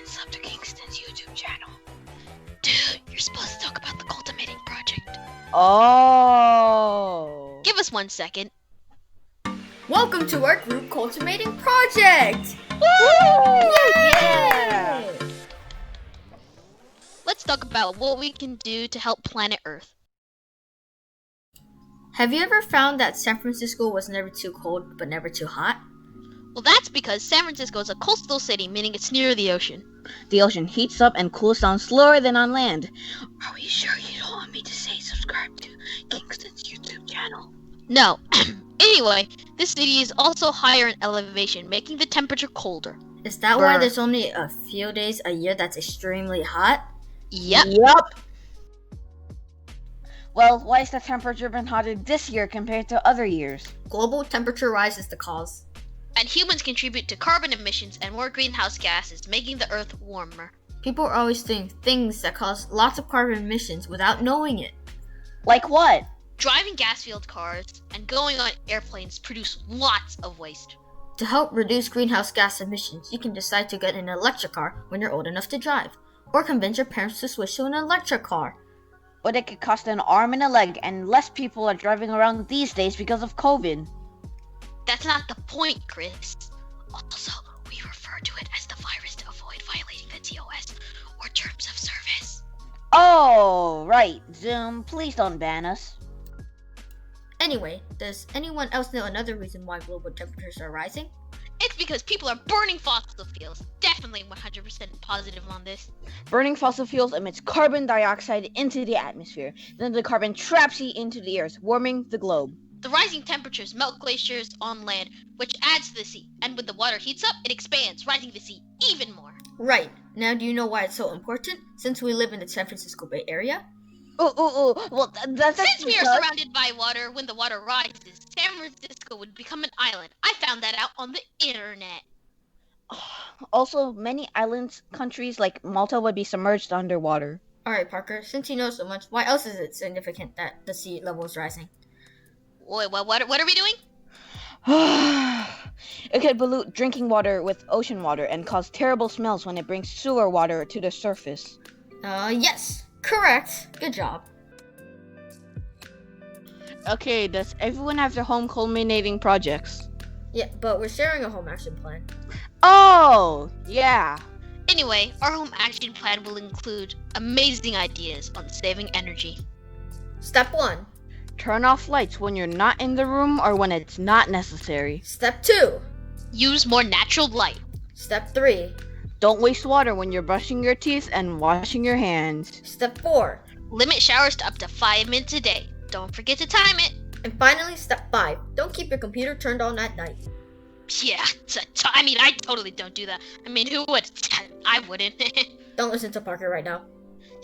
and sub to Kingston's YouTube channel. Dude, you're supposed to talk about the cultivating project. Oh. Give us 1 second. Welcome to our group cultivating project! Woo! Yay! Let's talk about what we can do to help planet Earth. Have you ever found that San Francisco was never too cold but never too hot? Well, that's because San Francisco is a coastal city, meaning it's near the ocean. The ocean heats up and cools down slower than on land. Are we sure you don't want me to say subscribe to Kingston's YouTube channel? No. Anyway, this city is also higher in elevation, making the temperature colder. Is that why there's only a few days a year that's extremely hot? Yep. Well, why is the temperature been hotter this year compared to other years? Global temperature rise is the cause. And humans contribute to carbon emissions and more greenhouse gases, making the Earth warmer. People are always doing things that cause lots of carbon emissions without knowing it. Like what? Driving gas-fueled cars and going on airplanes produce lots of waste. To help reduce greenhouse gas emissions, you can decide to get an electric car when you're old enough to drive, or convince your parents to switch to an electric car. But it could cost an arm and a leg, and less people are driving around these days because of COVID. That's not the point, Chris. Also, we refer to it as the virus to avoid violating the TOS, or terms of service. Oh, right. Zoom, please don't ban us. Anyway, does anyone else know another reason why global temperatures are rising? It's because people are burning fossil fuels. Definitely 100% positive on this. Burning fossil fuels emits carbon dioxide into the atmosphere. Then the carbon traps heat into the earth, warming the globe. The rising temperatures melt glaciers on land, which adds to the sea. And when the water heats up, it expands, rising the sea even more. Right. Now do you know why it's so important, since we live in the San Francisco Bay Area? Well, that's Since we are because... surrounded by water, when the water rises, San Francisco would become an island. I found that out on the internet. Also, many islands, countries like Malta would be submerged underwater. Alright, Parker, since you know so much, why else is it significant that the sea level is rising? Wait, what are we doing? It could pollute drinking water with ocean water and cause terrible smells when it brings sewer water to the surface. Yes. Correct. Good job. Okay, does everyone have their home culminating projects? Yeah, but we're sharing a home action plan. Oh, yeah. Anyway, our home action plan will include amazing ideas on saving energy. Step 1. Turn off lights when you're not in the room or when it's not necessary. Step 2. Use more natural light. Step 3. Don't waste water when you're brushing your teeth and washing your hands. Step 4. Limit showers to up to 5 minutes a day. Don't forget to time it. And finally, step 5. Don't keep your computer turned on at night. Yeah, I totally don't do that. I mean, who would? I wouldn't. Don't listen to Parker right now.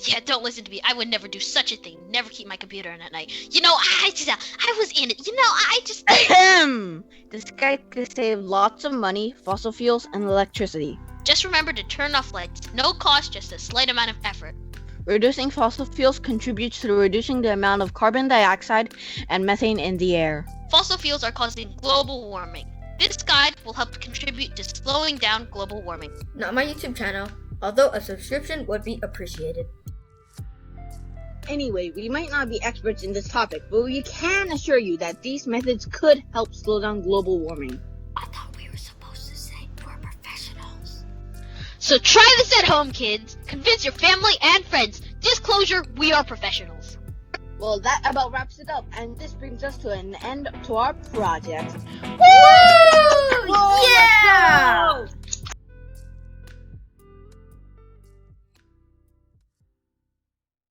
Yeah, don't listen to me. I would never do such a thing. Never keep my computer on at night. You know, I was in it. Ahem! This guy could save lots of money, fossil fuels, and electricity. Just remember to turn off lights. No cost, just a slight amount of effort. Reducing fossil fuels contributes to reducing the amount of carbon dioxide and methane in the air. Fossil fuels are causing global warming. This guide will help contribute to slowing down global warming. Not my YouTube channel, although a subscription would be appreciated. Anyway, we might not be experts in this topic, but we can assure you that these methods could help slow down global warming. I thought we were supposed to say we're professionals. So try this at home, kids. Convince your family and friends. Disclosure, we are professionals. Well, that about wraps it up, and this brings us to an end to our project. Woo! Whoa, Yeah! let's go!